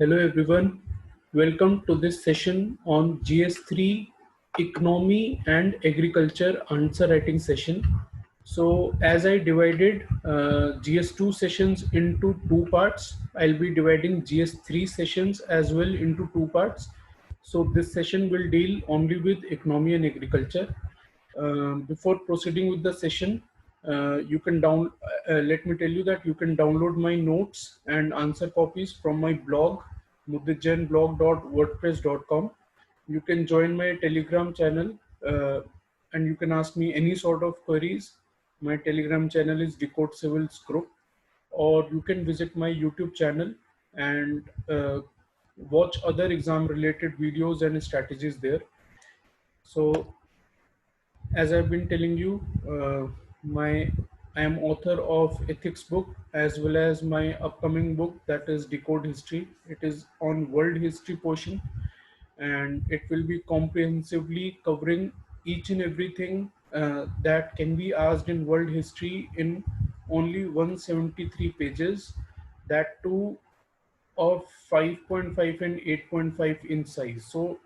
Hello everyone, welcome to this session on GS-3 Economy and Agriculture Answer Writing session. So as I divided GS2 sessions into two parts, I'll be dividing GS3 sessions as well into two parts. So this session will deal only with economy and agriculture. Before proceeding with the session, you can let me tell you that you can download my notes and answer copies from my blog, muditjanblog.wordpress.com. You can join my Telegram channel and you can ask me any sort of queries. My Telegram channel is Decode Civils Group, or you can visit my YouTube channel and watch other exam related videos and strategies there. So as I've been telling you, I am author of ethics book as well as my upcoming book, that is Decode History. It is on world history portion, and it will be comprehensively covering each and everything that can be asked in world history in only 173 pages, that too of 5.5 and 8.5 in size. So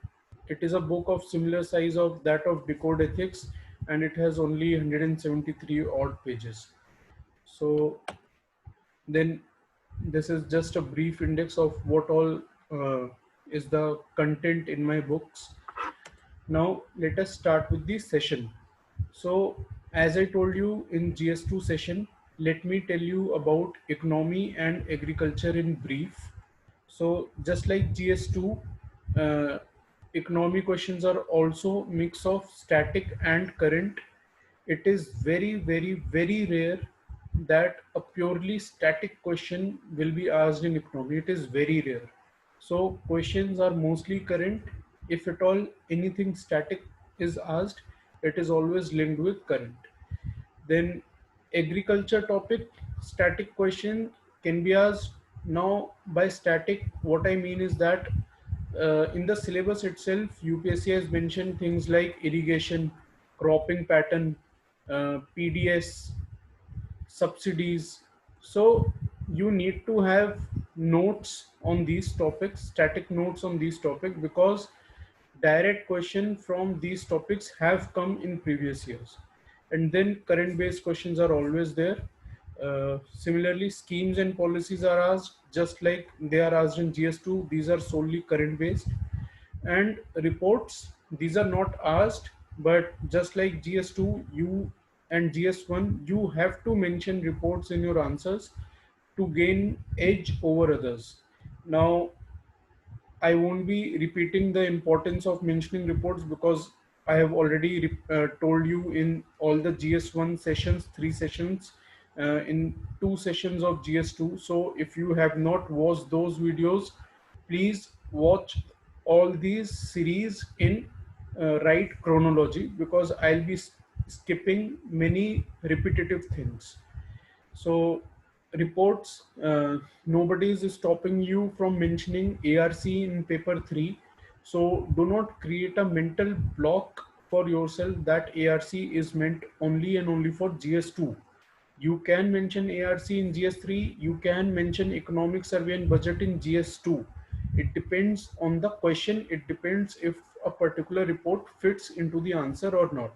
it is a book of similar size of that of Decode Ethics, and it has only 173 odd pages. So then this is just a brief index of what all is the content in my books. Now let us start with the session. So as I told you in GS2 session, let me tell you about economy and agriculture in brief. So just like GS2, economy questions are also mix of static and current. It is very rare that a purely static question will be asked in economy. It is very rare. So questions are mostly current. If at all anything static is asked, it is always linked with current. Then agriculture topic, static question can be asked. Now by static, what I mean is that in the syllabus itself, UPSC has mentioned things like irrigation, cropping pattern, PDS, subsidies. So you need to have notes on these topics, static notes on these topics, because direct question from these topics have come in previous years. And then current based questions are always there. Similarly, schemes and policies are asked just like they are asked in GS2. These are solely current based. And reports, these are not asked, but just like GS2 you and GS1, you have to mention reports in your answers to gain edge over others. Now I won't be repeating the importance of mentioning reports, because I have already told you in all the GS1 sessions, 3 sessions, in 2 sessions of GS2. So if you have not watched those videos, please watch all these series in right chronology, because I'll be skipping many repetitive things. So reports, nobody is stopping you from mentioning ARC in paper 3. So do not create a mental block for yourself that ARC is meant only and only for GS2. You can mention ARC in GS3, you can mention economic survey and budget in GS2. It depends on the question, it depends if a particular report fits into the answer or not.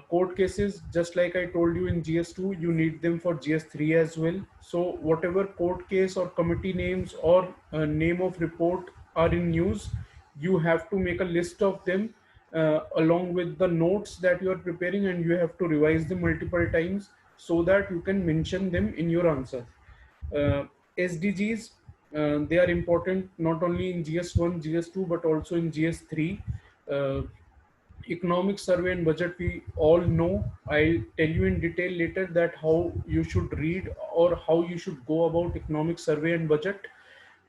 Court cases, just like I told you in GS2, you need them for GS3 as well. So whatever court case or committee names or name of report are in news, you have to make a list of them along with the notes that you are preparing, and you have to revise them multiple times so that you can mention them in your answer. SDGs, they are important not only in GS1, GS2, but also in GS3. Economic survey and budget, we all know. I'll tell you in detail later that how you should read or how you should go about economic survey and budget.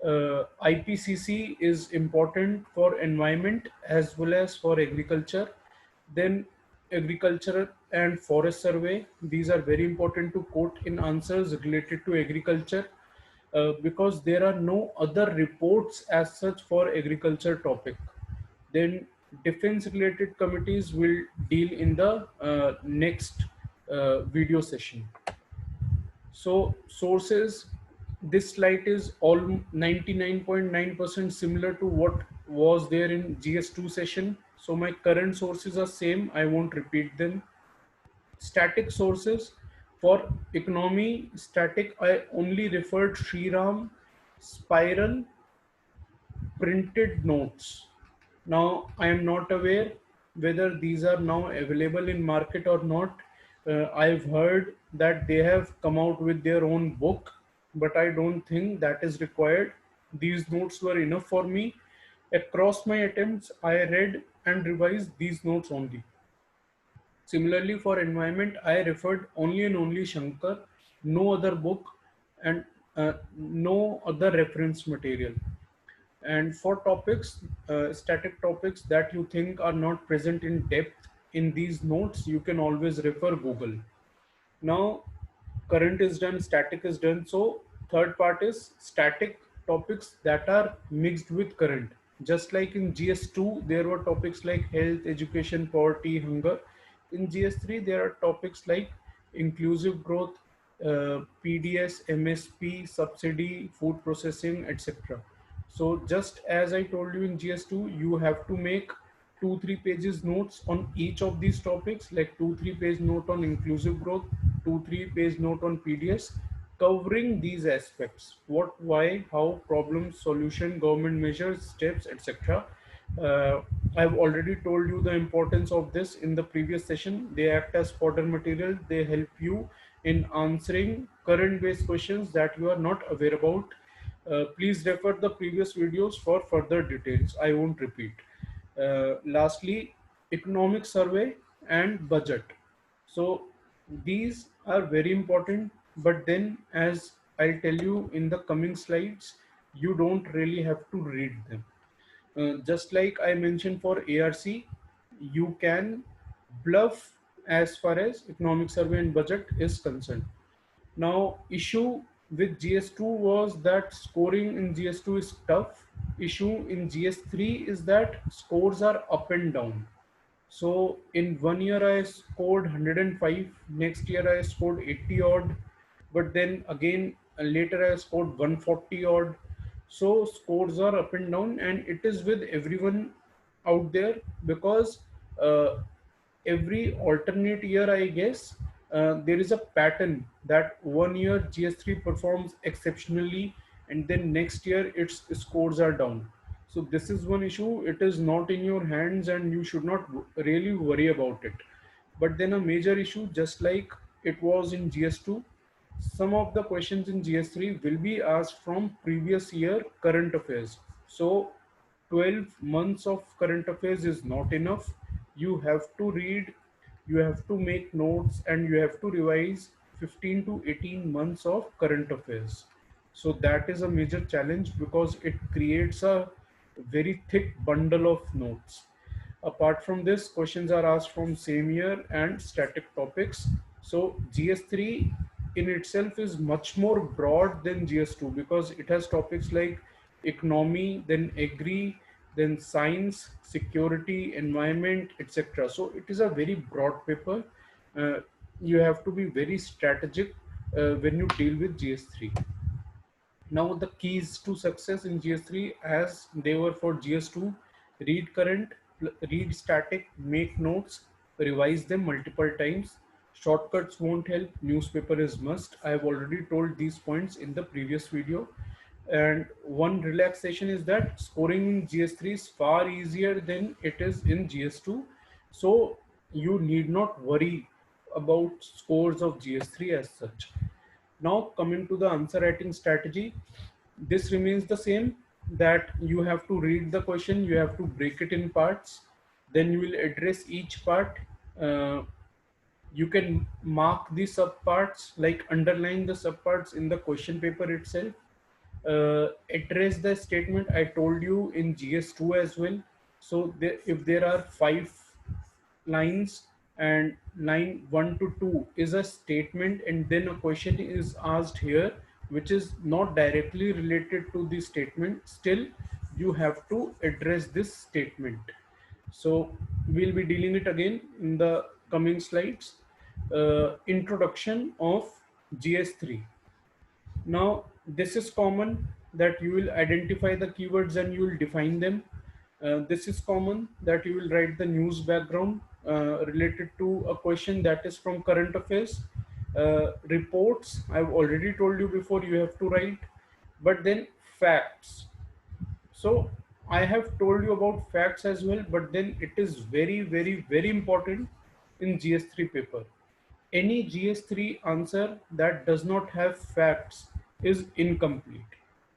IPCC is important for environment as well as for agriculture. Then agriculture and forest survey, these are very important to quote in answers related to agriculture, because there are no other reports as such for agriculture topic. Then defense related committees will deal in the next video session. So sources, this slide is all 99.9% similar to what was there in GS2 session. So my current sources are same. I won't repeat them. Static sources for economy static, I only referred Shriram, Spiral, printed notes. Now, I am not aware whether these are now available in market or not. I've heard that they have come out with their own book, but I don't think that is required. These notes were enough for me. Across my attempts, I read and revised these notes only. Similarly, for environment, I referred only and only Shankar, no other book, and no other reference material. And for topics, static topics that you think are not present in depth in these notes, you can always refer Google. Now, current is done, static is done. So, third part is static topics that are mixed with current. Just like in GS2, there were topics like health, education, poverty, hunger. In GS3, there are topics like inclusive growth, PDS, MSP, subsidy, food processing, etc. So just as I told you in GS2, you have to make 2-3 pages notes on each of these topics, like 2-3 page note on inclusive growth, 2-3 page note on PDS, covering these aspects: what, why, how, problem, solution, government measures, steps, etc. uh, I've already told you the importance of this in the previous session. They act as fodder material. They help you in answering current based questions that you are not aware about. Please refer the previous videos for further details. I won't repeat. Lastly, economic survey and budget. So these are very important, but then as I'll tell you in the coming slides, you don't really have to read them. Just like I mentioned for ARC, you can bluff as far as economic survey and budget is concerned. Now, issue with GS2 was that scoring in GS2 is tough. Issue in GS3 is that scores are up and down. So in 1 year I scored 105, next year I scored 80 odd, but then again later I scored 140 odd. So scores are up and down, and it is with everyone out there because uh, every alternate year, I guess, there is a pattern that 1 year GS3 performs exceptionally, and then next year its scores are down. So this is one issue. It is not in your hands, and you should not really worry about it. But then a major issue, just like it was in GS2, some of the questions in GS3 will be asked from previous year current affairs. So 12 months of current affairs is not enough. You have to read, you have to make notes, and you have to revise 15 to 18 months of current affairs. So that is a major challenge because it creates a very thick bundle of notes. Apart from this, questions are asked from same year and static topics. So GS3 in itself is much more broad than GS2 because it has topics like economy, then agri, then science, security, environment, etc. So it is a very broad paper. Uh, you have to be very strategic when you deal with GS3. Now the keys to success in GS3 as they were for GS2: read current, read static, make notes, revise them multiple times. Shortcuts won't help, newspaper is must. I have already told these points in the previous video. And one relaxation is that scoring in GS3 is far easier than it is in GS2. So you need not worry about scores of GS3 as such. Now coming to the answer writing strategy, this remains the same, that you have to read the question, you have to break it in parts, then you will address each part. Uh, you can mark the subparts, like underline the subparts in the question paper itself. Address the statement I told you in GS2 as well. So if there are 5 lines and line 1 to 2 is a statement, and then a question is asked here which is not directly related to the statement, still you have to address this statement. So we'll be dealing it again in the coming slides. Introduction of GS3. Now This is common that you will identify the keywords and you will define them. This is common that you will write the news background related to a question that is from current affairs. Reports, I've already told you before, you have to write. But then facts. So I have told you about facts as well, but then it is very, very, very important in GS3 paper. Any GS3 answer that does not have facts is incomplete.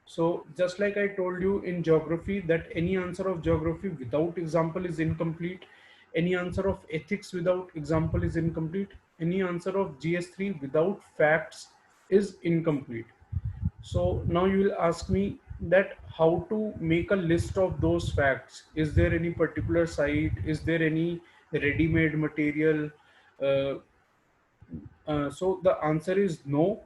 So just like I told you in geography that any answer of geography without example is incomplete, any answer of ethics without example is incomplete, any answer of GS3 without facts is incomplete. So now you will ask me that how to make a list of those facts. Is there any particular site? Is there any ready-made material? Uh, so the answer is no.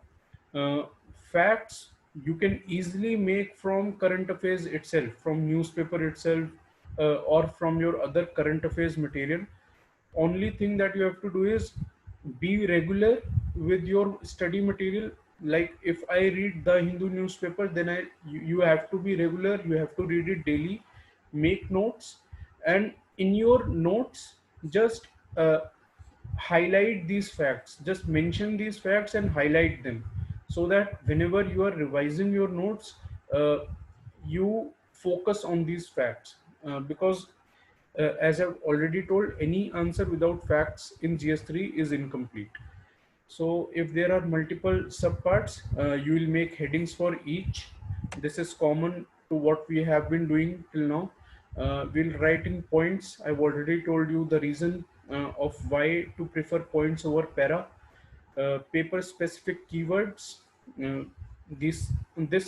Uh, Facts you can easily make from current affairs itself, from newspaper itself, or from your other current affairs material. Only thing that you have to do is be regular with your study material. Like if I read the Hindu newspaper, then you have to be regular, you have to read it daily, make notes, and in your notes just highlight these facts, just mention these facts and highlight them, so that whenever you are revising your notes, uh, you focus on these facts, because as I've already told, any answer without facts in GS3 is incomplete. So if there are multiple subparts, you will make headings for each. This is common to what we have been doing till now. We'll write in points. I've already told you the reason of why to prefer points over para. Paper specific keywords. Uh, this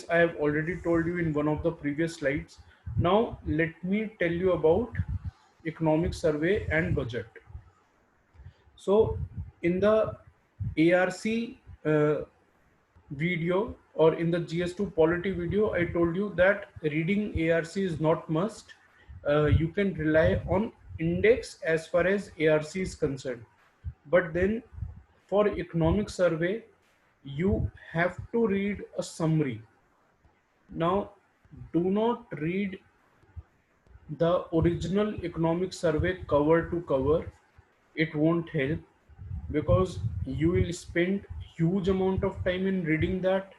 I have already told you in one of the previous slides. Now let me tell you about economic survey and budget. So in the ARC video, or in the GS2 polity video, I told you that reading ARC is not must. You can rely on index as far as ARC is concerned. But then for economic survey, you have to read a summary. Now, do not read the original economic survey cover to cover. It won't help, because you will spend huge amount of time in reading that.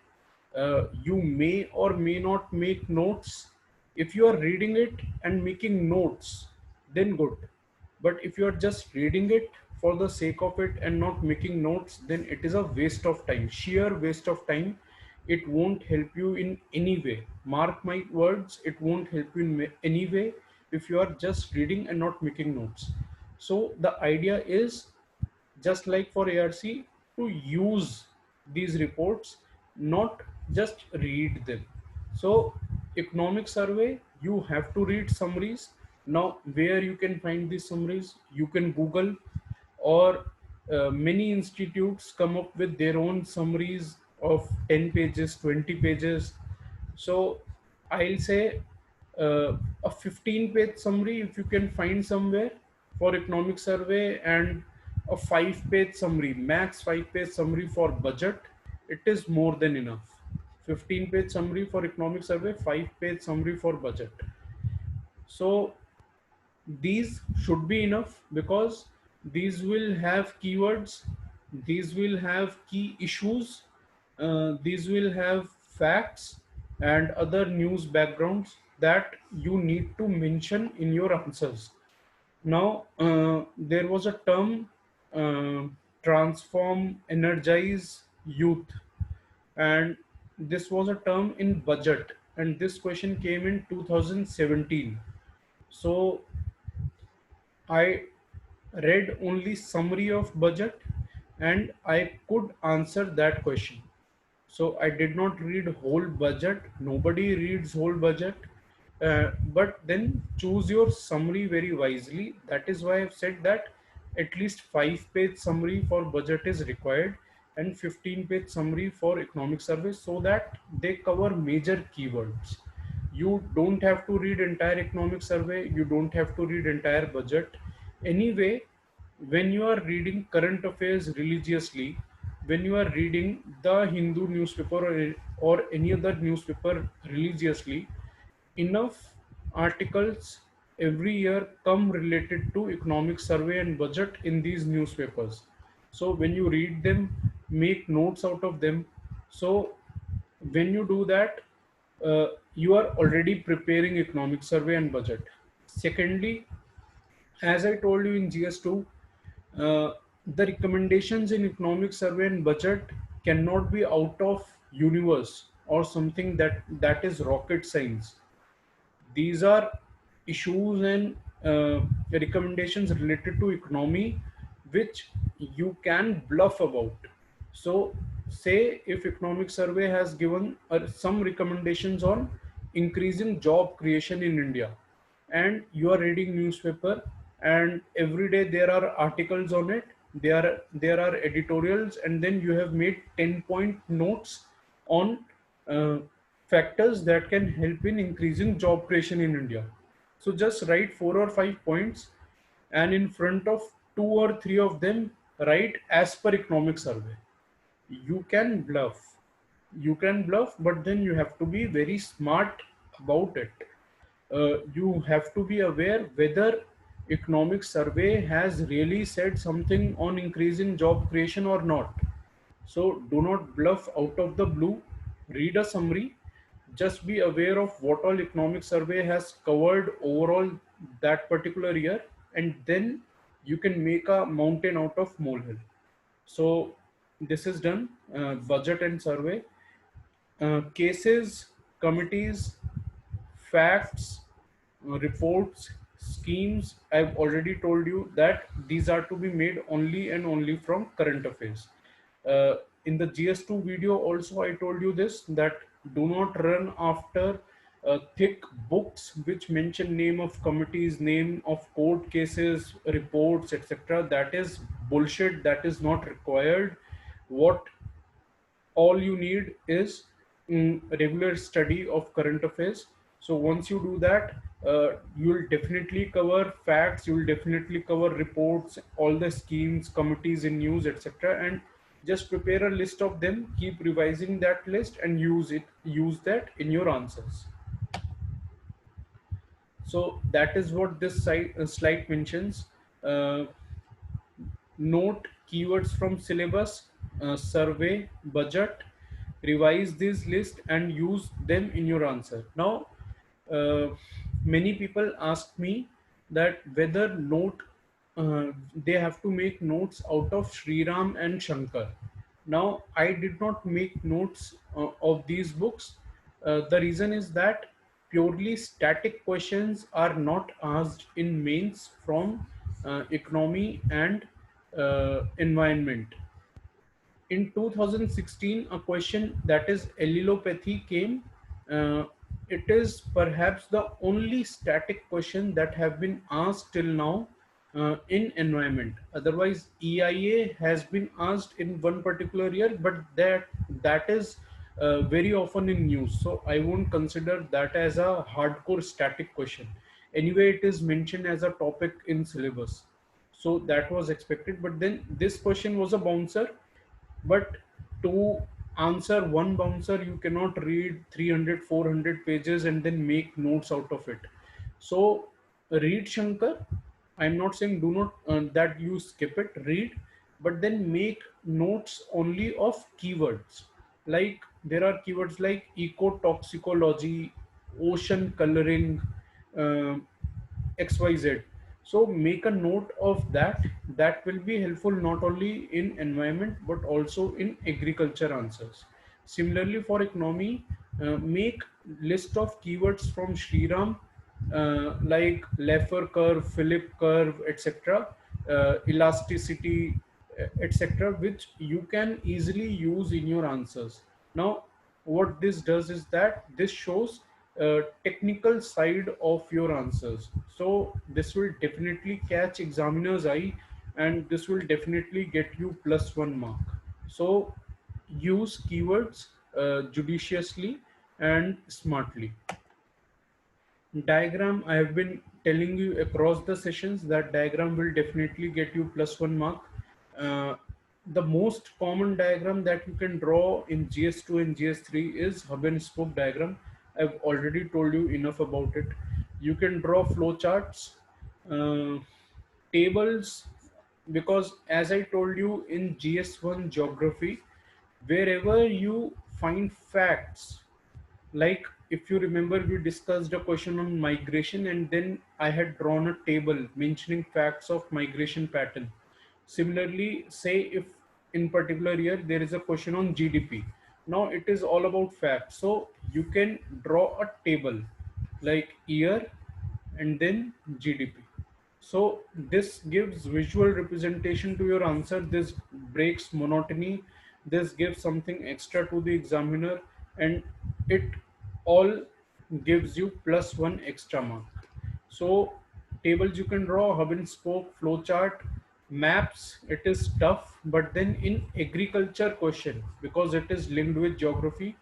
You may or may not make notes. If you are reading it and making notes, then good. But if you are just reading it for the sake of it and not making notes, then it is a waste of time, sheer waste of time. It won't help you in any way. Mark my words, it won't help you in any way if you are just reading and not making notes. So the idea is, just like for ARC, to use these reports, not just read them. So economic survey, you have to read summaries. Now where you can find these summaries? You can Google, or many institutes come up with their own summaries of 10 pages, 20 pages. So I'll say a 15-page summary, if you can find somewhere for economic survey, and a 5-page summary, max 5-page summary for budget, it is more than enough. 15-page summary for economic survey, 5-page summary for budget. So these should be enough, because these will have keywords, these will have key issues, these will have facts and other news backgrounds that you need to mention in your answers. Now there was a term, uh, transform, energize youth, and this was a term in budget, and this question came in 2017. So I read only summary of budget and I could answer that question. So I did not read whole budget. Nobody reads whole budget. But then choose your summary very wisely. That is why I've said that at least 5-page summary for budget is required, and 15-page summary for economic survey, so that they cover major keywords. You don't have to read entire economic survey. You don't have to read entire budget. Anyway, when you are reading current affairs religiously, when you are reading the Hindu newspaper, or any other newspaper religiously, enough articles every year come related to economic survey and budget in these newspapers. So when you read them, make notes out of them. So when you do that, you are already preparing economic survey and budget. Secondly, as I told you in GS2, the recommendations in economic survey and budget cannot be out of universe or something that is rocket science. These are issues and recommendations related to economy which you can bluff about. So say if economic survey has given some recommendations on increasing job creation in India, and you are reading newspaper, and every day there are articles on it, there are editorials, and then you have made 10-point notes on uh, factors that can help in increasing job creation in India. So just write 4 or 5 points, and in front of 2 or 3 of them, write as per economic survey. You can bluff. You can bluff, but then you have to be very smart about it. You have to be aware whether economic survey has really said something on increasing job creation or not. So do not bluff out of the blue. Read a summary. Just be aware of what all economic survey has covered overall that particular year, and then you can make a mountain out of molehill. So this is done. Budget and survey. Cases, committees, facts, reports, schemes. I've already told you that these are to be made only and only from current affairs. In the GS2 video also I told you this, that do not run after thick books which mention name of committees, name of court cases, reports, etc. That is bullshit. That is not required. What all you need is regular study of current affairs. So once you do that, you'll definitely cover facts, you'll definitely cover reports, all the schemes, committees in news, etc. And just prepare a list of them, keep revising that list, and use that in your answers. So that is what this slide mentions. uh, Note keywords from syllabus, survey, budget, revise this list and use them in your answer. Now, uh, many people ask me that whether they have to make notes out of Sriram and Shankar. Now, I did not make notes of these books. The reason is that purely static questions are not asked in mains from economy and environment. In 2016, a question that is allelopathy came. Uh, it is perhaps the only static question that have been asked till now in environment. Otherwise, EIA has been asked in one particular year, but that is very often in news. So I won't consider that as a hardcore static question. Anyway, it is mentioned as a topic in syllabus. So that was expected, but then this question was a bouncer. But to answer one bouncer, you cannot read 300, 400 pages and then make notes out of it. So read Shankar. I'm not saying do not that you skip it, read, but then make notes only of keywords. Like there are keywords like ecotoxicology, ocean coloring, uh, XYZ. So make a note of that. That will be helpful not only in environment but also in agriculture answers. Similarly, for economy, make list of keywords from Shriram, like Laffer curve, Philip curve, etc., elasticity, etc., which you can easily use in your answers. Now, what this does is that this shows technical side of your answers. So this will definitely catch examiner's eye, and this will definitely get you +1 mark. So use keywords judiciously and smartly. Diagram, I have been telling you across the sessions that diagram will definitely get you +1 mark. The most common diagram that you can draw in GS2 and GS3 is hub and spoke diagram. I've already told you enough about it. You can draw flowcharts, uh, tables, because as I told you in GS1 geography, wherever you find facts, like if you remember, we discussed a question on migration and then I had drawn a table mentioning facts of migration pattern. Similarly, say if in particular year there is a question on GDP, now it is all about facts, so you can draw a table like year and then GDP. So this gives visual representation to your answer. This breaks monotony. This gives something extra to the examiner, and it all gives you +1 extra mark. So tables you can draw, hub and spoke, flowchart, maps. It is tough, but then in agriculture question, because it is linked with geography,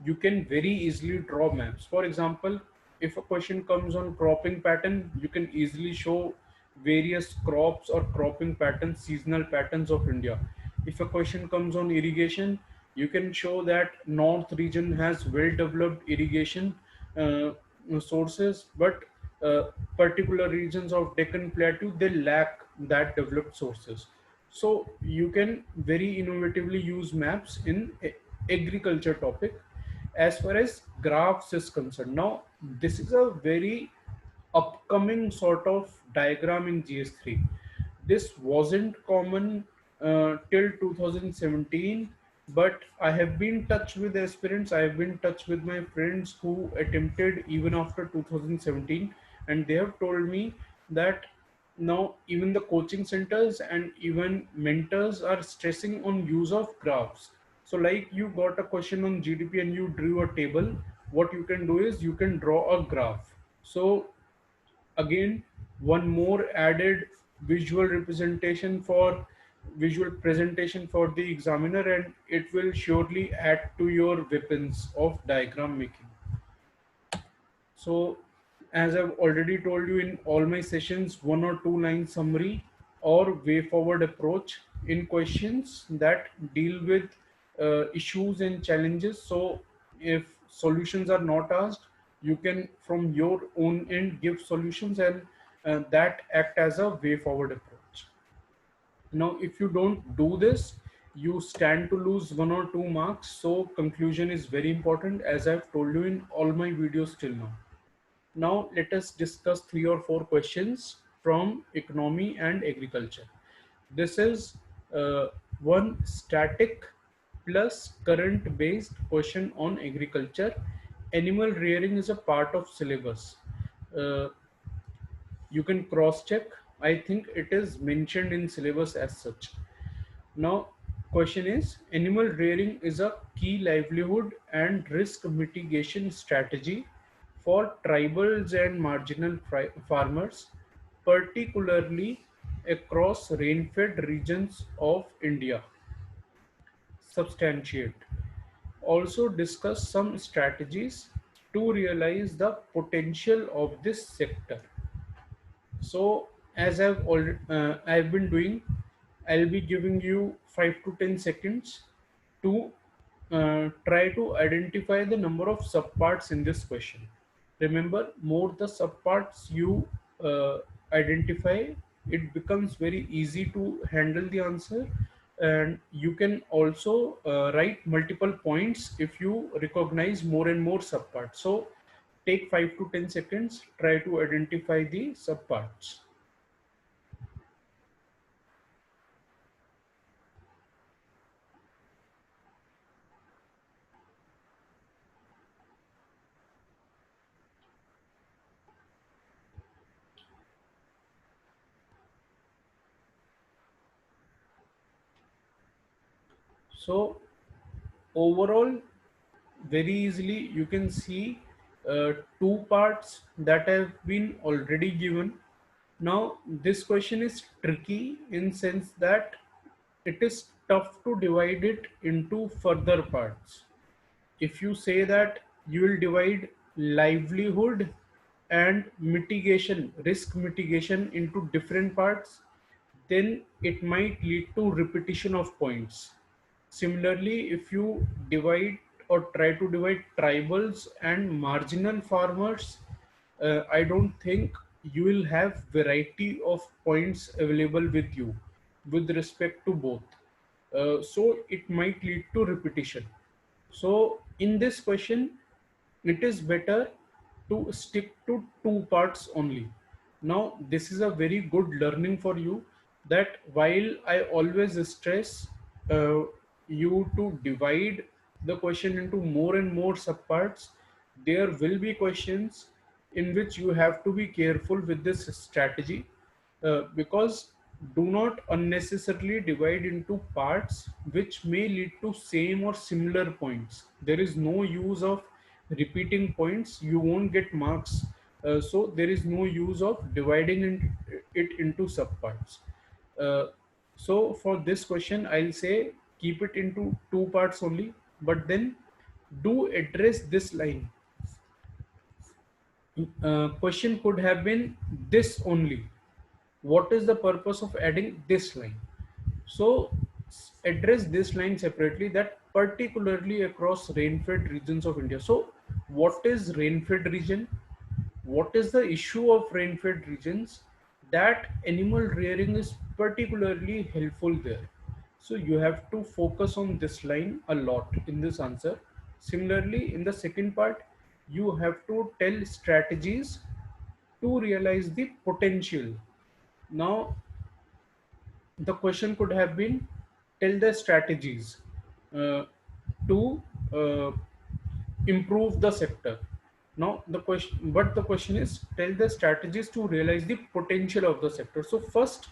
you can very easily draw maps. For example, if a question comes on cropping pattern, you can easily show various crops or cropping patterns, seasonal patterns of India. If a question comes on irrigation, you can show that north region has well developed irrigation uh, sources, but particular regions of Deccan Plateau, they lack that developed sources. So you can very innovatively use maps in agriculture topic. As far as graphs is concerned, now this is a very upcoming sort of diagram in GS3. This wasn't common till 2017, but I have been in touch with aspirants. I have been in touch with my friends who attempted even after 2017, and they have told me that now even the coaching centers and even mentors are stressing on use of graphs. So like you got a question on GDP and you drew a table, what you can do is you can draw a graph. So again, one more added visual representation for visual presentation for the examiner, and it will surely add to your weapons of diagram making. So as I've already told you in all my sessions, 1 or 2 line summary or way forward approach in questions that deal with issues and challenges. So if solutions are not asked, you can from your own end give solutions, and that act as a way forward approach. Now, if you don't do this, you stand to lose 1 or 2 marks. So conclusion is very important, as I've told you in all my videos till now. Now let us discuss 3 or 4 questions from economy and agriculture. This is one static plus current based question on agriculture. Animal rearing is a part of syllabus. Uh, you can cross check. I think it is mentioned in syllabus as such. Now, question is, animal rearing is a key livelihood and risk mitigation strategy for tribals and marginal farmers, particularly across rain-fed regions of India. Substantiate. Also discuss some strategies to realize the potential of this sector. So as I've been doing, I'll be giving you 5 to 10 seconds to try to identify the number of subparts in this question. Remember, more the subparts you uh, identify, it becomes very easy to handle the answer, and you can also write multiple points if you recognize more and more subparts. So take 5 to 10 seconds, try to identify the subparts. So overall, very easily you can see 2 parts that have been already given. Now this question is tricky in sense that it is tough to divide it into further parts. If you say that you will divide livelihood and mitigation, risk mitigation into different parts, then it might lead to repetition of points. Similarly, if you divide or try to divide tribals and marginal farmers, I don't think you will have variety of points available with you with respect to both. So it might lead to repetition. So in this question, it is better to stick to two parts only. Now, this is a very good learning for you, that while I always stress uh, you to divide the question into more and more subparts, there will be questions in which you have to be careful with this strategy, because do not unnecessarily divide into parts which may lead to same or similar points. There is no use of repeating points, you won't get marks. So there is no use of dividing it into subparts. uh, so for this question, I'll say keep it into two parts only, but then do address this line. Question could have been this only: what is the purpose of adding this line? So address this line separately, that particularly across rain-fed regions of India. So what is rain-fed region? What is the issue of rain-fed regions? That animal rearing is particularly helpful there. So you have to focus on this line a lot in this answer. Similarly, in the second part, you have to tell strategies to realize the potential. Now, the question could have been, tell the strategies uh, to uh, improve the sector. Now the question is, tell the strategies to realize the potential of the sector. So first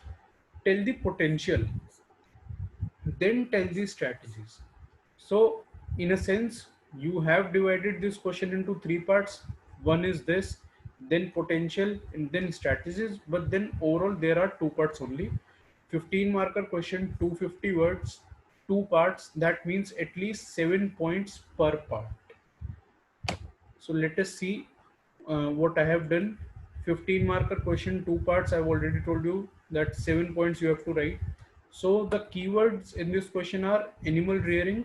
tell the potential, then tell the strategies. So in a sense, you have divided this question into three parts. One is this, then potential, and then strategies. But then overall, there are two parts only. 15 marker question, 250 words, two parts. That means at least 7 points per part. So let us see what I have done. 15 marker question, two parts. I've already told you that 7 points you have to write. So the keywords in this question are animal rearing,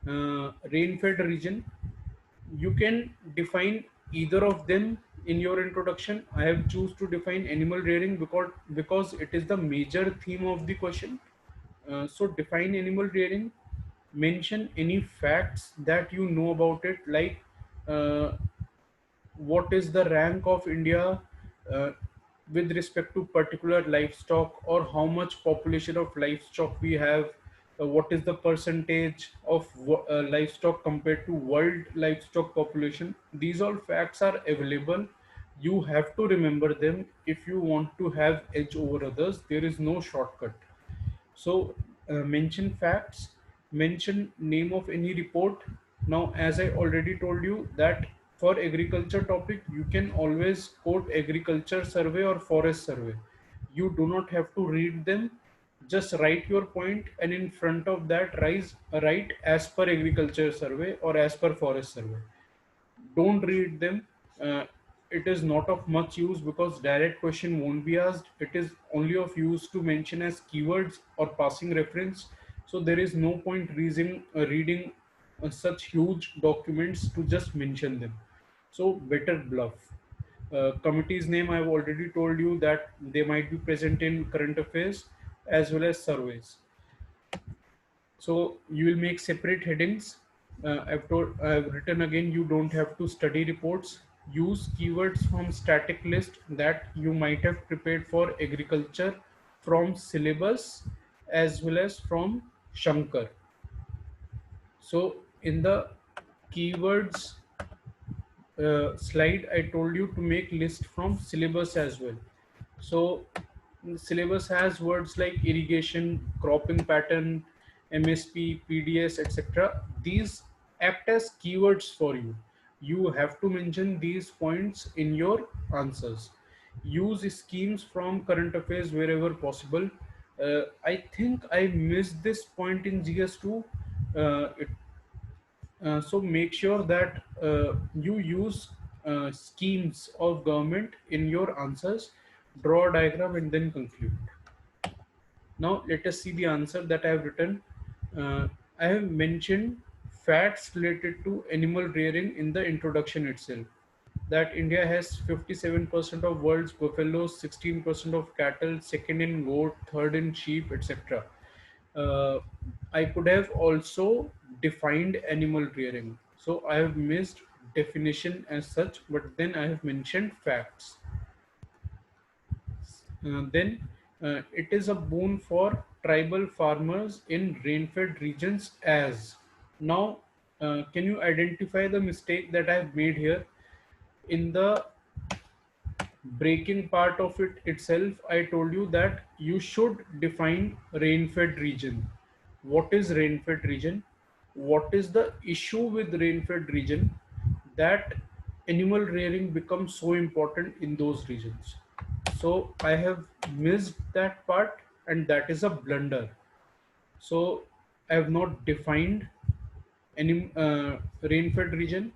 rain-fed region. You can define either of them in your introduction. I have choose to define animal rearing because it is the major theme of the question. So define animal rearing. Mention any facts that you know about it, like uh, what is the rank of India uh, with respect to particular livestock, or how much population of livestock we have, what is the percentage of livestock compared to world livestock population. These all facts are available. You have to remember them if you want to have edge over others. There is no shortcut. So mention facts, mention name of any report. Now, as I already told you that for agriculture topic, you can always quote agriculture survey or forest survey. You do not have to read them. Just write your point, and in front of that, write as per agriculture survey or as per forest survey. Don't read them. It is not of much use because direct question won't be asked. It is only of use to mention as keywords or passing reference. So there is no point reading such huge documents to just mention them. So better bluff. Committee's name, I've already told you that they might be present in current affairs as well as surveys. So you will make separate headings. I've written again, you don't have to study reports. Use keywords from static list that you might have prepared for agriculture from syllabus as well as from Shankar. So in the keywords slide, I told you to make list from syllabus as well. So the syllabus has words like irrigation, cropping pattern, MSP, PDS, etc. These act as keywords for you. You have to mention these points in your answers. Use schemes from current affairs wherever possible. I think I missed this point in GS2. So make sure that you use schemes of government in your answers. Draw a diagram and then conclude. Now let us see the answer that I have written. Uh, I have mentioned facts related to animal rearing in the introduction itself. That India has 57% of world's buffaloes, 16% of cattle, second in goat, third in sheep, etc. Uh, I could have also defined animal rearing. So I have missed definition as such, but then I have mentioned facts. Then it is a boon for tribal farmers in rain-fed regions as. Now, can you identify the mistake that I have made here? In the breaking part of it itself, I told you that you should define rain-fed region. What is rain-fed region? What is the issue with rain-fed region that animal rearing becomes so important in those regions? So I have missed that part, and that is a blunder. So I have not defined any rain-fed region.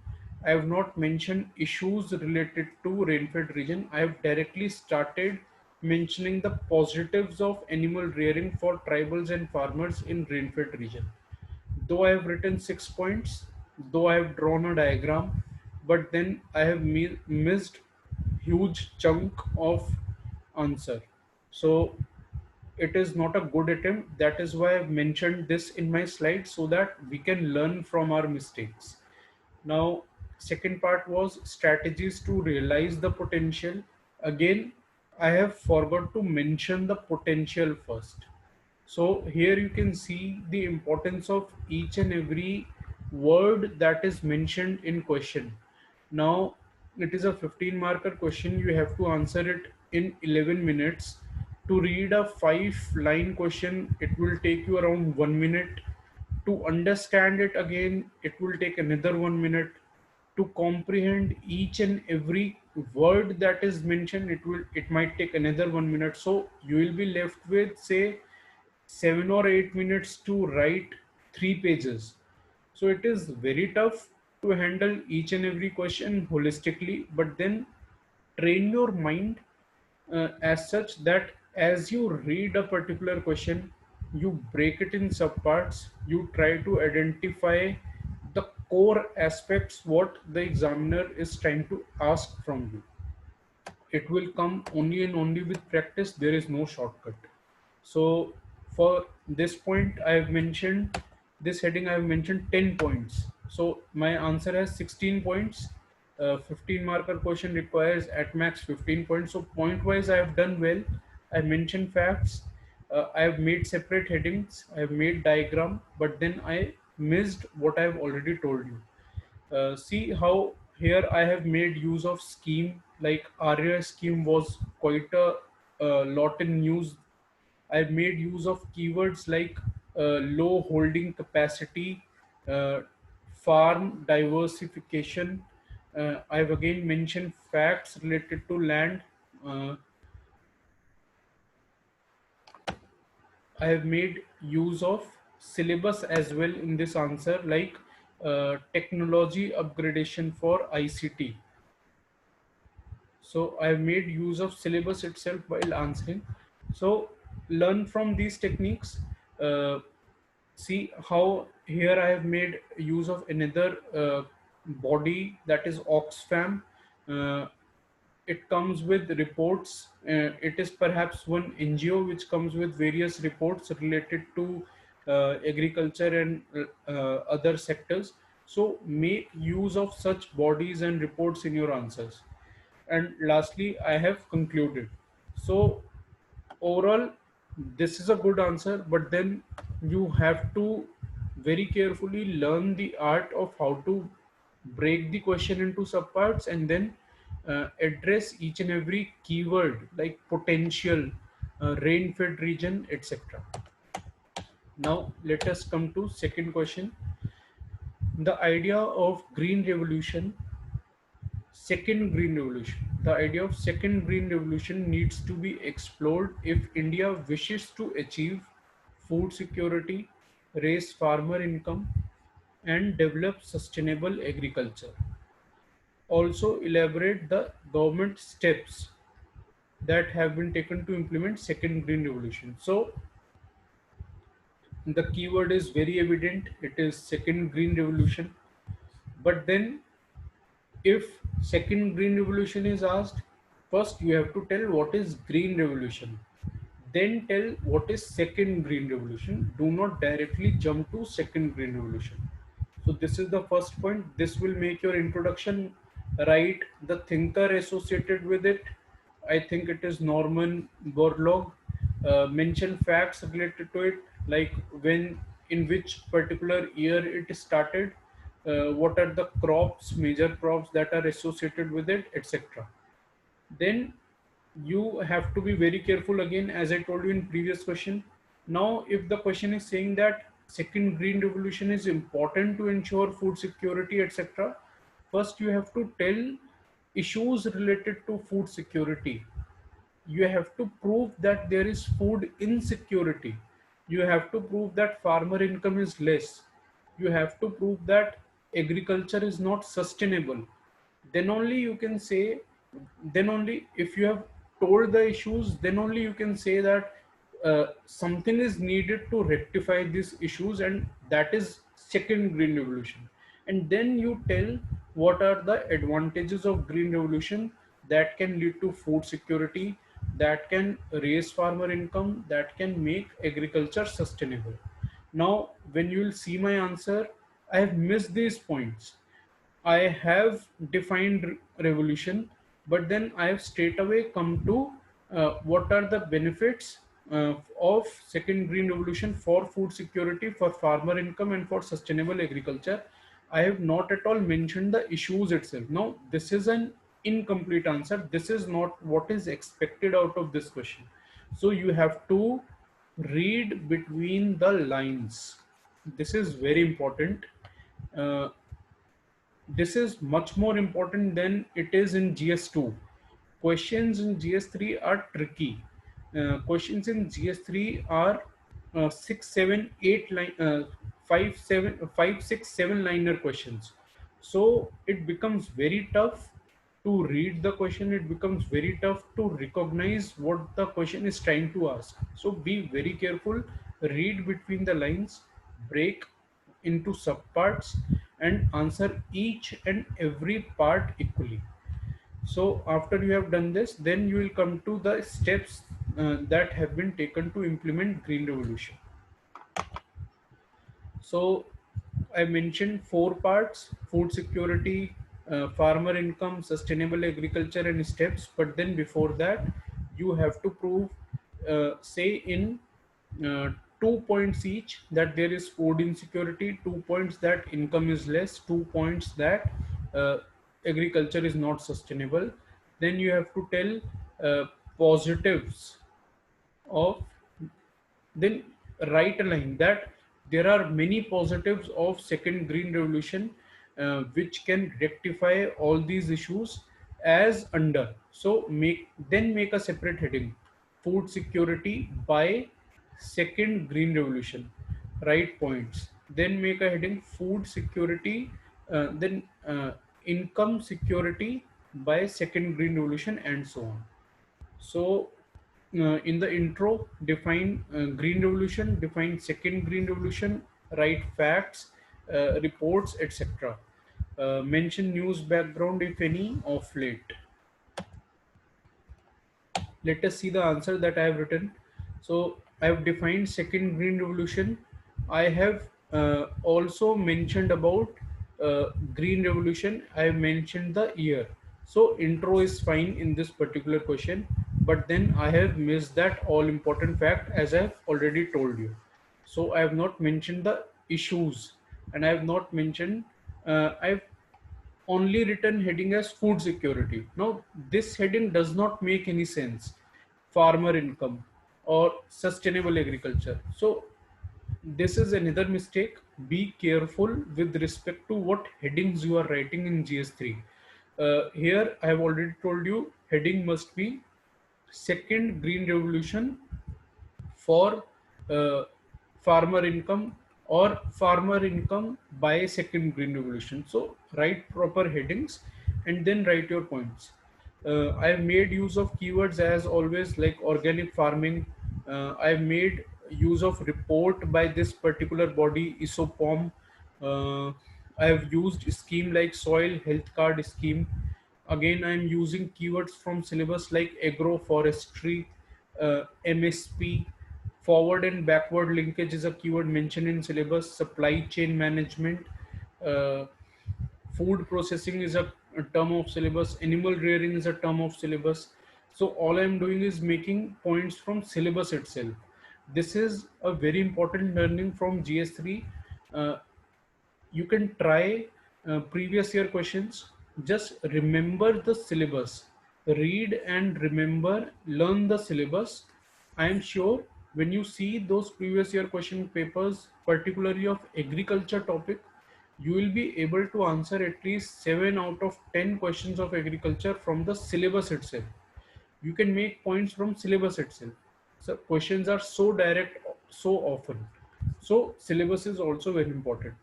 I have not mentioned issues related to rain-fed region. I have directly started mentioning the positives of animal rearing for tribals and farmers in rain-fed region. Though I have written 6 points, though I have drawn a diagram, but then I have missed huge chunk of answer. So it is not a good attempt. That is why I've mentioned this in my slide so that we can learn from our mistakes. Now, second part was strategies to realize the potential. Again, I have forgot to mention the potential first. So here you can see the importance of each and every word that is mentioned in question. Now it is a 15 marker question. You have to answer it in 11 minutes. To read a 5 line question, it will take you around 1 minute. To understand it again, it will take another 1 minute. To comprehend each and every word that is mentioned, it might take another 1 minute. So you will be left with say 7 or 8 minutes to write 3 pages. So it is very tough to handle each and every question holistically, but then train your mind as such that as you read a particular question, you break it in subparts, you try to identify the core aspects what the examiner is trying to ask from you. It will come only and only with practice. There is no shortcut. So for this point I have mentioned, this heading I have mentioned 10 points. So my answer has 16 points. 15 marker question requires at max 15 points. So point wise I have done well. I mentioned facts. I have made separate headings, I have made diagram, but then I missed what I have already told you. See how here I have made use of scheme, like Arya scheme was quite a lot in news. I've made use of keywords like low holding capacity, uh, farm diversification. I've again mentioned facts related to land. Uh, I have made use of syllabus as well in this answer, like technology upgradation for ICT. So I have made use of syllabus itself while answering. So learn from these techniques. Uh, See how here I have made use of another body, that is Oxfam. Uh, it comes with reports. It is perhaps one NGO which comes with various reports related to agriculture and other sectors. So make use of such bodies and reports in your answers. And lastly, I have concluded. So overall, this is a good answer, but then you have to very carefully learn the art of how to break the question into subparts and then address each and every keyword like potential, rain-fed region, etc. Now let us come to second question. The idea of green revolution. Second green revolution. The idea of second green revolution needs to be explored if India wishes to achieve food security, raise farmer income, and develop sustainable agriculture. Also elaborate the government steps that have been taken to implement second green revolution. So The keyword is very evident. It is second green revolution. But then if second green revolution is asked, first you have to tell what is green revolution, then tell what is second green revolution. Do not directly jump to second green revolution. So this is the first point. This will make your introduction right. The thinker associated with it, I think it is Norman Borlaug, mention facts related to it, like when, in which particular year it started, what are the crops, major crops that are associated with it, etc. Then you have to be very careful again, as I told you in previous question. Now if the question is saying that second green revolution is important to ensure food security, etc., first you have to tell issues related to food security. You have to prove that there is food insecurity. You have to prove that farmer income is less. You have to prove that agriculture is not sustainable. Then only you can say, then only if you have told the issues, then only you can say that something is needed to rectify these issues, and that is second green revolution. And then you tell what are the advantages of green revolution that can lead to food security, that can raise farmer income, that can make agriculture sustainable. Now when you will see my answer, I have missed these points. I have defined revolution, but then I have straight away come to what are the benefits of second green revolution for food security, for farmer income, and for sustainable agriculture. I have not at all mentioned the issues itself. Now, this is an incomplete answer. This is not what is expected out of this question. So you have to read between the lines. This is very important. Uh, this is much more important than it is in GS2. Questions in GS3 are tricky. Questions in GS3 are 5, 6, 7 liner questions. So it becomes very tough to read the question. It becomes very tough to recognize what the question is trying to ask. So be very careful, read between the lines, break into subparts, and answer each and every part equally. So after you have done this, then you will come to the steps that have been taken to implement green revolution. So I mentioned four parts: food security, farmer income, sustainable agriculture, and steps. But then before that, you have to prove, say in uh, 2 points each, that there is food insecurity, 2 points that income is less, 2 points that uh, agriculture is not sustainable. Then you have to tell positives of, then write a line that there are many positives of second green revolution which can rectify all these issues as under. So make a separate heading: food security by second green revolution. Write points. Then make a heading: food security, then income security by second green revolution, and so on. So, in the intro, define green revolution, define second green revolution, write facts, reports, etc. Mention news background, if any, of late. Let us see the answer that I have written. So I have defined second green revolution. I have also mentioned about green revolution. I have mentioned the year. So intro is fine in this particular question, but then I have missed that all important fact, as I have already told you. So I have not mentioned the issues, and I have not mentioned, I've only written heading as food security. Now, this heading does not make any sense. Farmer income or sustainable agriculture. So, this is another mistake. Be careful with respect to what headings you are writing in GS3. Here, I have already told you heading must be second green revolution for uh, farmer income, or farmer income by second green revolution. So write proper headings and then write your points. I have made use of keywords as always, like organic farming. I have made use of report by this particular body, ISOPOM. uh, I have used scheme like soil health card scheme. Again, I am using keywords from syllabus like agroforestry, MSP. Forward and backward linkage is a keyword mentioned in syllabus. Supply chain management, uh, food processing is a term of syllabus. Animal rearing is a term of syllabus. So all I'm doing is making points from syllabus itself. This is a very important learning from GS3. uh, you can try previous year questions. Just remember the syllabus, read and remember, learn the syllabus. I am sure when you see those previous year question papers, particularly of agriculture topic, you will be able to answer at least 7 out of 10 questions of agriculture from the syllabus itself. You can make points from syllabus itself. So questions are so direct so often. So syllabus is also very important.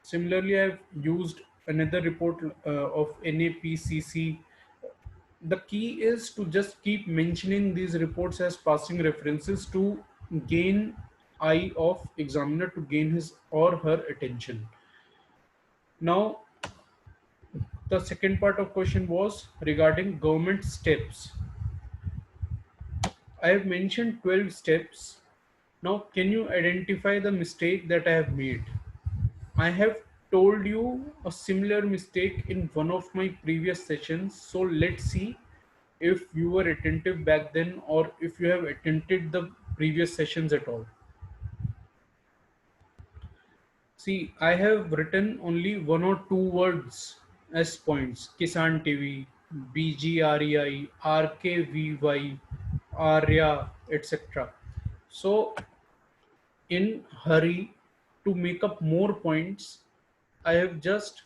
Similarly, I've used another report of NAPCC. The key is to just keep mentioning these reports as passing references to gain eye of examiner, to gain his or her attention. Now, the second part of question was regarding government steps. I have mentioned 12 steps. Now, can you identify the mistake that I have made? I have told you a similar mistake in one of my previous sessions. So let's see if you were attentive back then or if you have attended the previous sessions at all. See, I have written only one or two words as points: Kisan TV, BGREI, RKVY, Arya, etc. So in hurry to make up more points, I have just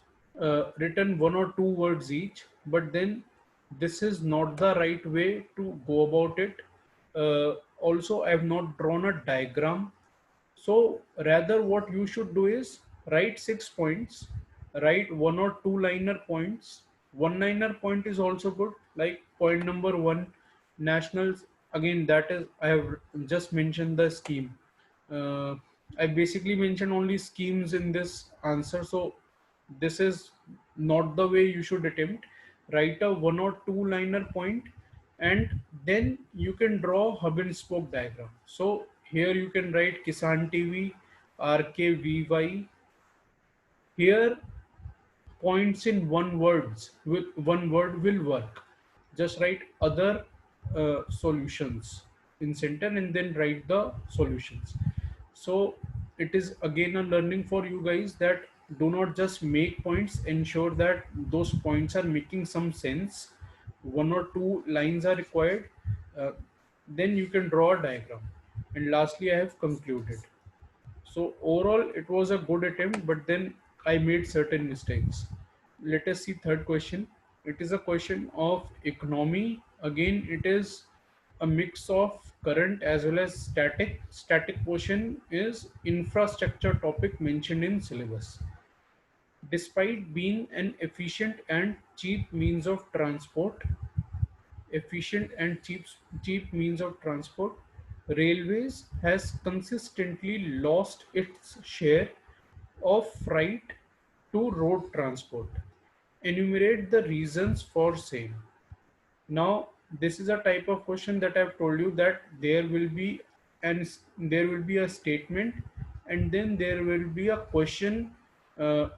written one or two words each, but then this is not the right way to go about it. Also, I have not drawn a diagram. So rather what you should do is write 6 points, write one or two liner points. One liner point is also good, like point number one, nationals. Again, that is, I have just mentioned the scheme. Uh, I basically mentioned only schemes in this answer. So this is not the way you should attempt. Write a one or two liner point, and then you can draw hub and spoke diagram. So here you can write Kisan TV, RKVY. Here points in one word will work. Just write other solutions in center and then write the solutions. So it is again a learning for you guys that do not just make points, ensure that those points are making some sense. One or two lines are required. uh, then you can draw a diagram. And lastly, I have concluded. So overall, it was a good attempt, but then I made certain mistakes. Let us see third question. It is a question of economy. Again, it is a mix of current as well as static. Static portion is infrastructure topic mentioned in syllabus. Despite being an efficient and cheap means of transport, railways has consistently lost its share of freight to road transport. Enumerate the reasons for same. Now, this is a type of question that I've told you that there will be a statement, and then there will be a question uh,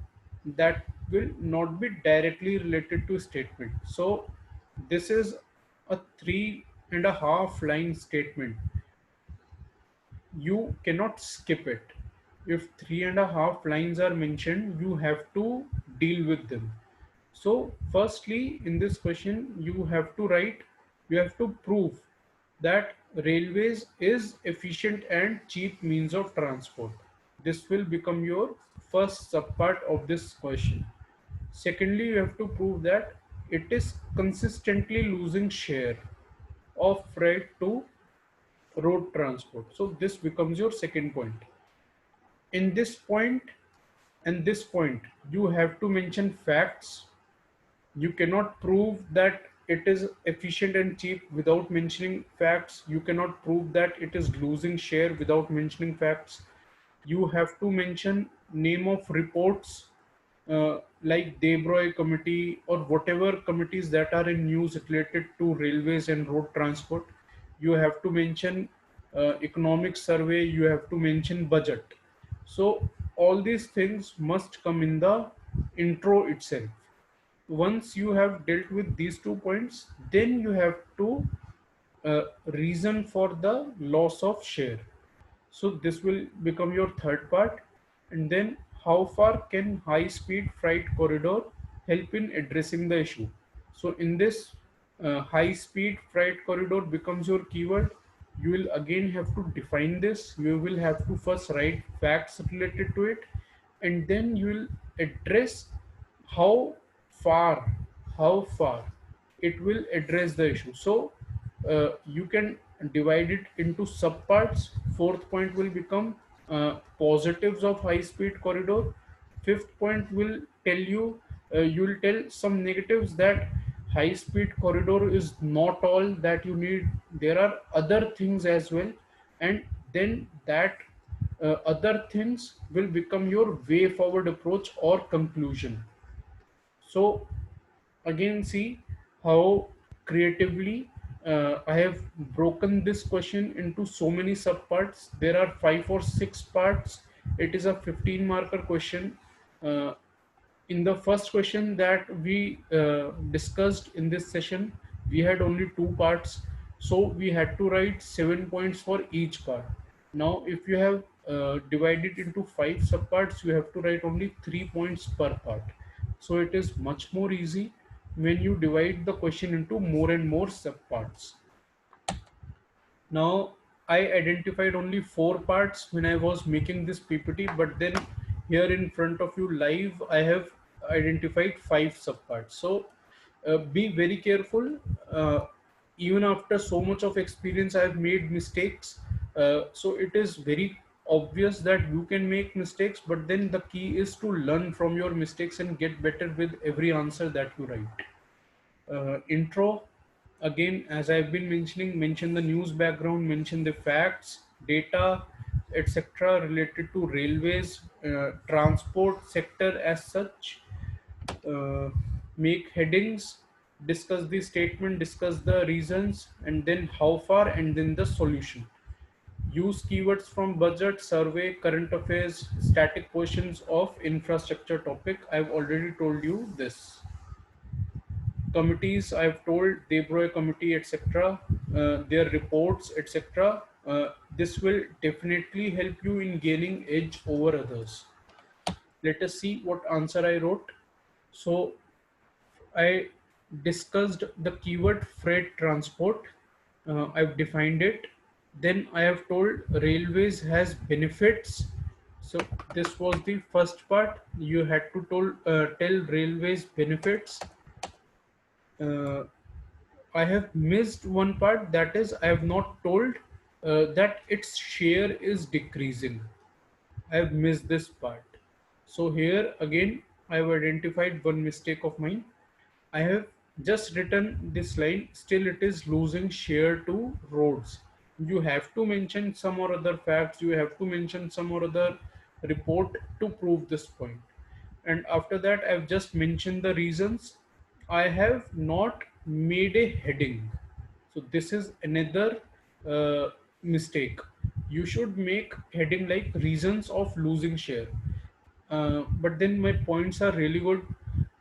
that will not be directly related to statement. So this is a 3.5 line statement. You cannot skip it. If 3.5 lines are mentioned, you have to deal with them. So firstly, in this question, you have to prove that railways is efficient and cheap means of transport. This will become your first subpart of this question. Secondly, you have to prove that it is consistently losing share of freight to road transport. So this becomes your second point. In this point and this point, you have to mention facts. You cannot prove that it is efficient and cheap without mentioning facts. You cannot prove that it is losing share without mentioning facts. You have to mention name of reports, like Debroy committee or whatever committees that are in news related to railways and road transport. You have to mention economic survey, you have to mention budget. So all these things must come in the intro itself. Once you have dealt with these 2 points, then you have to reason for the loss of share. So this will become your third part. And then how far can high speed freight corridor help in addressing the issue? So in this, high speed freight corridor becomes your keyword. You will again have to define this. You will have to first write facts related to it, and then you will address how far how far it will address the issue. So you can divide it into subparts. Fourth point will become positives of high speed corridor. Fifth point will tell you, you will tell some negatives, that high speed corridor is not all that you need, there are other things as well. And then that other things will become your way forward approach or conclusion. So again, see how creatively I have broken this question into so many subparts. There are 5 or 6 parts. It is a 15 marker question. uh, in the first question that we discussed in this session, we had only 2 parts, so we had to write 7 points for each part. Now if you have divided into 5 subparts, you have to write only 3 points per part. So it is much more easy when you divide the question into more and more subparts. Now, I identified only 4 parts when I was making this PPT, but then here in front of you live, I have identified 5 subparts. So be very careful. Even after so much of experience, I have made mistakes. So it is very obvious that you can make mistakes, but then the key is to learn from your mistakes and get better with every answer that you write. Intro, again, as I've been mentioning, mention the news background, mention the facts, data, etc. related to railways, transport sector as such. uh, Make headings, discuss the statement, discuss the reasons, and then how far, and then the solution. Use keywords from budget, survey, current affairs, static portions of infrastructure topic. I've already told you this. Committees, I've told Debroy committee, etc., their reports, etc. This will definitely help you in gaining edge over others. Let us see what answer I wrote. So I discussed the keyword freight transport. I've defined it. Then I have told railways has benefits. So this was the first part. You had to tell railways benefits. uh, I have missed one part, that is, I have not told that its share is decreasing. I have missed this part. So here again, I have identified one mistake of mine. I have just written this line, still it is losing share to roads. You have to mention some or other facts, you have to mention some or other report to prove this point. And after that, I've just mentioned the reasons. I have not made a heading. So this is another mistake. You should make heading like reasons of losing share. But then my points are really good.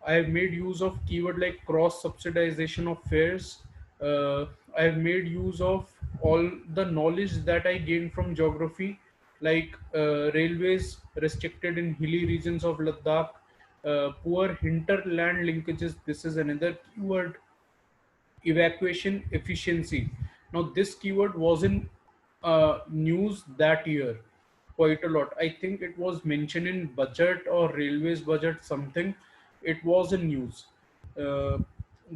I have made use of keyword like cross subsidization of fares. I have made use of all the knowledge that I gained from geography, like railways restricted in hilly regions of Ladakh, poor hinterland linkages. This is another keyword. Evacuation efficiency. Now, this keyword was in news that year quite a lot. I think it was mentioned in budget or railways budget something. It was in news. Uh,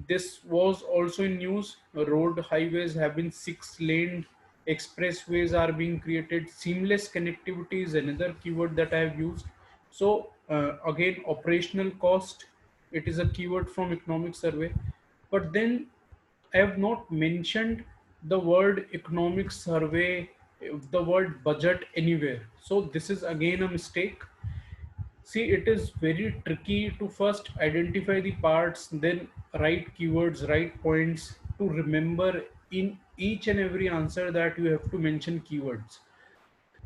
this was also in news. Road highways have been 6 laned. Expressways are being created. Seamless connectivity is another keyword that I have used. So again, operational cost. It is a keyword from economic survey. But then I have not mentioned the word economic survey, the word budget anywhere. So this is again a mistake. See, it is very tricky to first identify the parts, then write keywords, write points to remember in each and every answer that you have to mention keywords.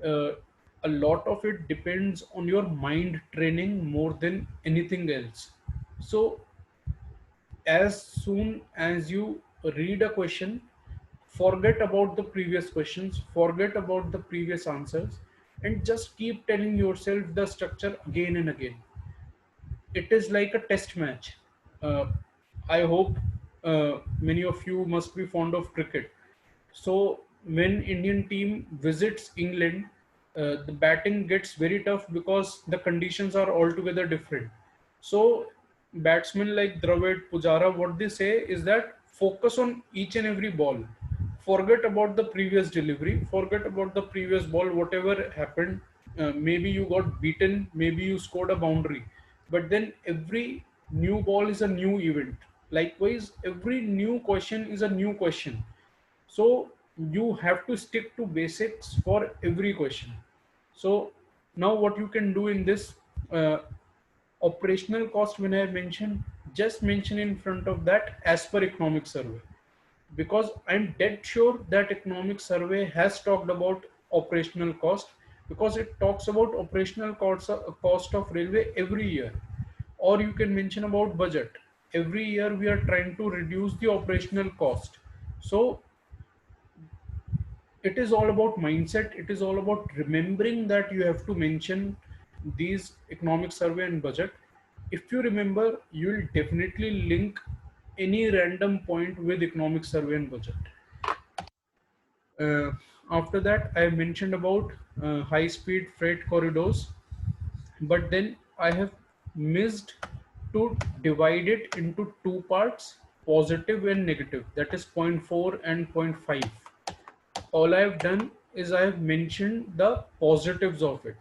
Uh, a lot of it depends on your mind training more than anything else. So, as soon as you read a question, forget about the previous questions, forget about the previous answers, and just keep telling yourself the structure again and again. It is like a test match. Uh, I hope many of you must be fond of cricket. So when Indian team visits England, the batting gets very tough because the conditions are altogether different. So batsmen like Dravid, Pujara, what they say is that focus on each and every ball. Forget about the previous delivery. Forget about the previous ball. Whatever happened, maybe you got beaten. Maybe you scored a boundary. But then every new ball is a new event. Likewise, every new question is a new question. So you have to stick to basics for every question. So now what you can do in this, uh, operational cost, when I mention, just mention in front of that as per economic survey, because I'm dead sure that economic survey has talked about operational cost, because it talks about operational cost of railway every year. Or you can mention about budget. Every year we are trying to reduce the operational cost. So it is all about mindset. It is all about remembering that you have to mention these economic survey and budget. If you remember, you will definitely link any random point with economic survey and budget. uh, After that, I mentioned about high speed freight corridors, but then I have missed to divide it into two parts, positive and negative, that is point 0.4 and point 0.5. All I've done is I've mentioned the positives of it.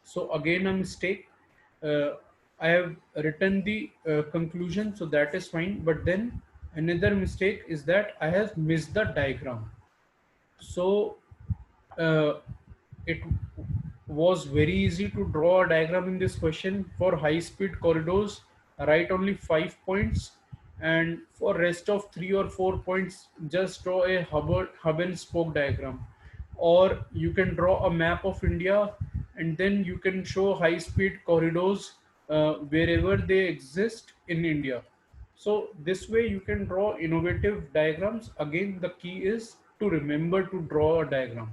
So again, a mistake. Uh, I have written the conclusion, so that is fine. But then another mistake is that I have missed the diagram. So uh, it was very easy to draw a diagram in this question. For high speed corridors, write only 5 points, and for rest of 3 or 4 points, just draw a hub and spoke diagram. Or you can draw a map of India, and then you can show high speed corridors wherever they exist in India. So this way you can draw innovative diagrams. Again, the key is to remember to draw a diagram.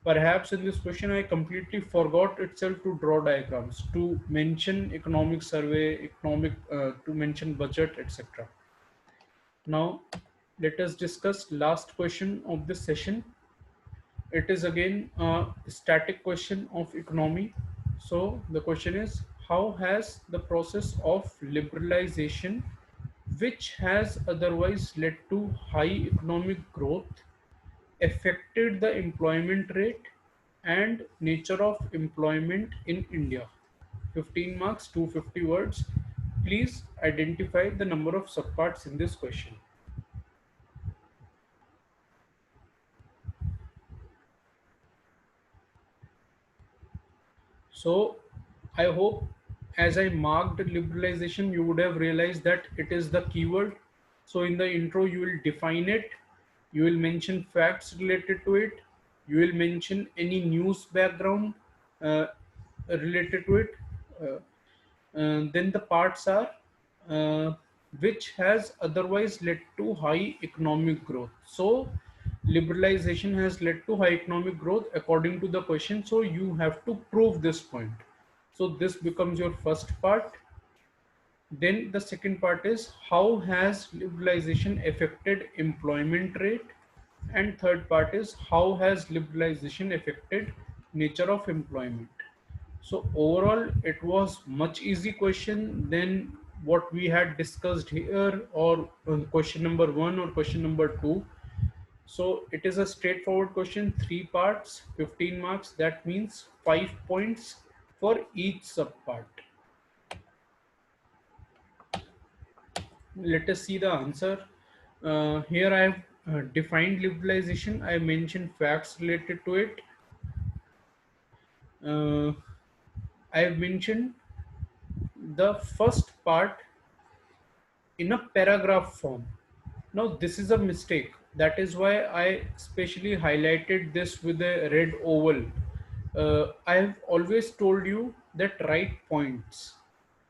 Perhaps in this question I completely forgot itself to draw diagrams, to mention economic survey, to mention budget, etc. Now let us discuss last question of this session. It is again a static question of economy. So the question is, how has the process of liberalization, which has otherwise led to high economic growth, affected the employment rate and nature of employment in India? 15 marks, 250 words. Please identify the number of subparts in this question. So I hope, as I marked liberalization, you would have realized that it is the keyword. So in the intro, you will define it, you will mention facts related to it, you will mention any news background uh, related to it. Uh, then the parts are, uh, which has otherwise led to high economic growth. So liberalization has led to high economic growth according to the question. So you have to prove this point. So this becomes your first part. Then the second part is, how has liberalization affected employment rate? And third part is, how has liberalization affected nature of employment? So overall, it was much easy question than what we had discussed here, or question number one or question number two. So it is a straightforward question, three parts, 15 marks. That means 5 points for each subpart. Let us see the answer. Here I have defined liberalization. I mentioned facts related to it. Uh, I have mentioned the first part in a paragraph form. Now, this is a mistake. That is why I specially highlighted this with a red oval. I have always told you that write points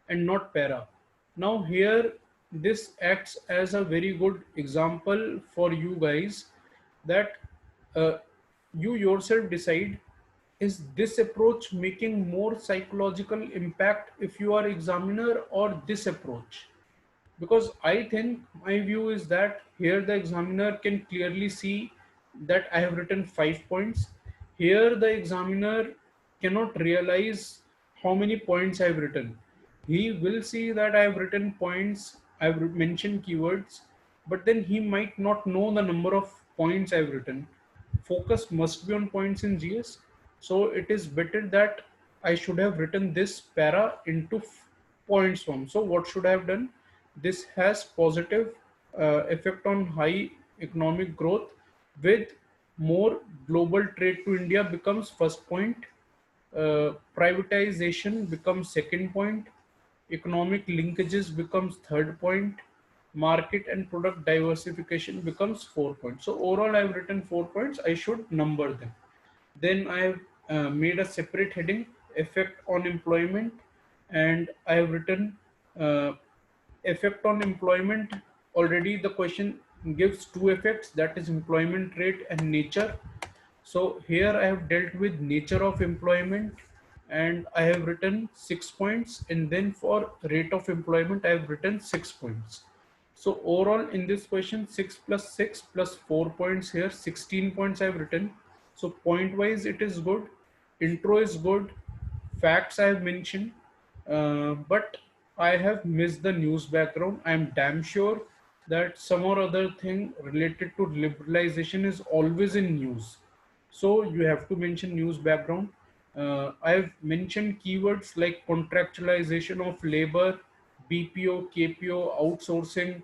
and not para. Now, here this acts as a very good example for you guys that uh, you yourself decide, is this approach making more psychological impact if you are examiner, or this approach? Because I think my view is that here the examiner can clearly see that I have written 5 points. Here the examiner cannot realize how many points I have written. He will see that I have written points, I have mentioned keywords, but then he might not know the number of points I have written. Focus must be on points in GS. So it is better that I should have written this para into points form. So what should I have done? This has positive effect on high economic growth, with more global trade to India becomes first point, privatization becomes second point, economic linkages becomes third point, market and product diversification becomes 4 points. So overall I have written 4 points. I should number them. Then I have made a separate heading, effect on employment, and I have written uh, effect on employment. Already the question gives two effects, that is employment rate and nature. So here I have dealt with nature of employment and I have written 6 points, and then for rate of employment I have written 6 points. So overall in this question, 6 plus 6 plus 4 points, here 16 points I have written. So point wise it is good, intro is good, facts I have mentioned, but I have missed the news background. I am damn sure that some or other thing related to liberalization is always in news. So you have to mention news background. I've mentioned keywords like contractualization of labor, BPO, KPO, outsourcing.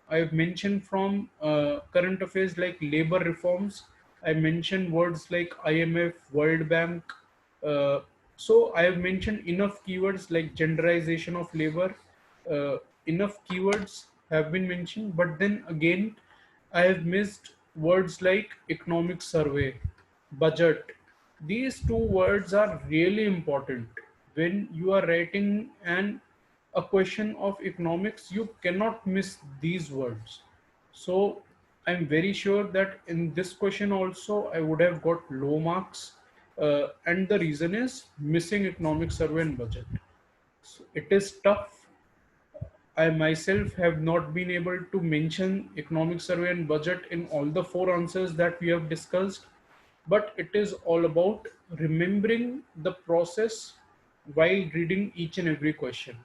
I've mentioned from current affairs like labor reforms. I mentioned words like IMF, World Bank. Uh, so I have mentioned enough keywords like genderization of labor. Enough keywords have been mentioned, but then again, I have missed words like economic survey, budget. These two words are really important. When you are writing a question of economics, you cannot miss these words. So I'm very sure that in this question also I would have got low marks, and the reason is missing economic survey and budget. So it is tough. I myself have not been able to mention economic survey and budget in all the four answers that we have discussed, but it is all about remembering the process while reading each and every question.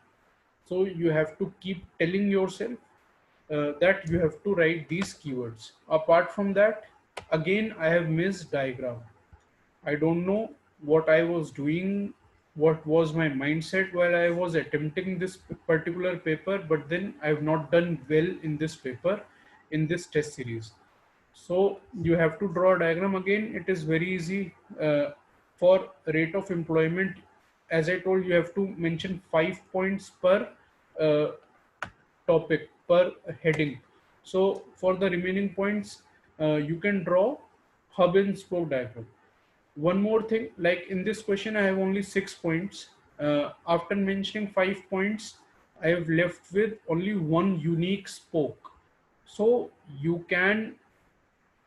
So you have to keep telling yourself that you have to write these keywords. Apart from that, again, I have missed diagram. I don't know what I was doing, what was my mindset while I was attempting this particular paper, but then I have not done well in this paper, in this test series. So you have to draw a diagram. Again, it is very easy. For rate of employment, as I told, you have to mention 5 points per uh, topic, per heading. So for the remaining points, you can draw hub and spoke diagram. One more thing, like in this question, I have only 6 points. After mentioning 5 points, I have left with only one unique spoke. So you can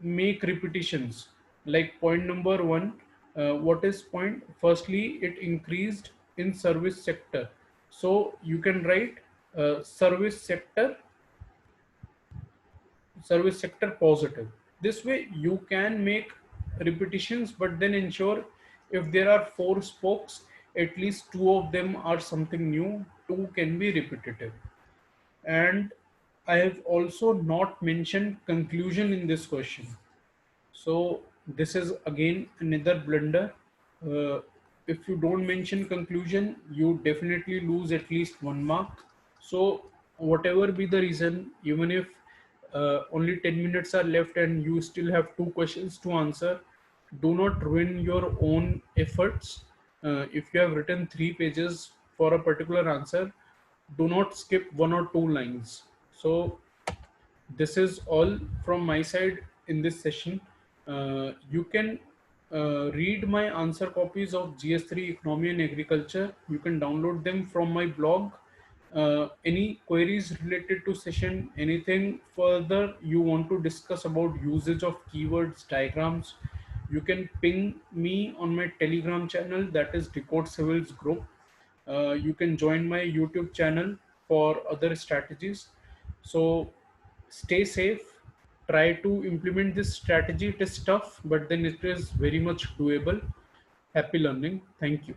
make repetitions. Like point number one, what is point? Firstly, it increased in service sector. So you can write service sector, service sector positive. This way you can make repetitions, but then ensure if there are four spokes, at least two of them are something new, two can be repetitive. And I have also not mentioned conclusion in this question. So this is again another blunder. Uh, if you don't mention conclusion, you definitely lose at least 1 mark. So whatever be the reason, even if only 10 minutes are left and you still have two questions to answer, do not ruin your own efforts. If you have written 3 pages for a particular answer, do not skip one or two lines. So this is all from my side in this session. You can read my answer copies of GS-3 Economy and Agriculture. You can download them from my blog. Any queries related to session, anything further you want to discuss about usage of keywords, diagrams, you can ping me on my Telegram channel, that is Decode Civils Group. You can join my YouTube channel for other strategies. So stay safe, try to implement this strategy. It is tough, but then it is very much doable. Happy learning. Thank you.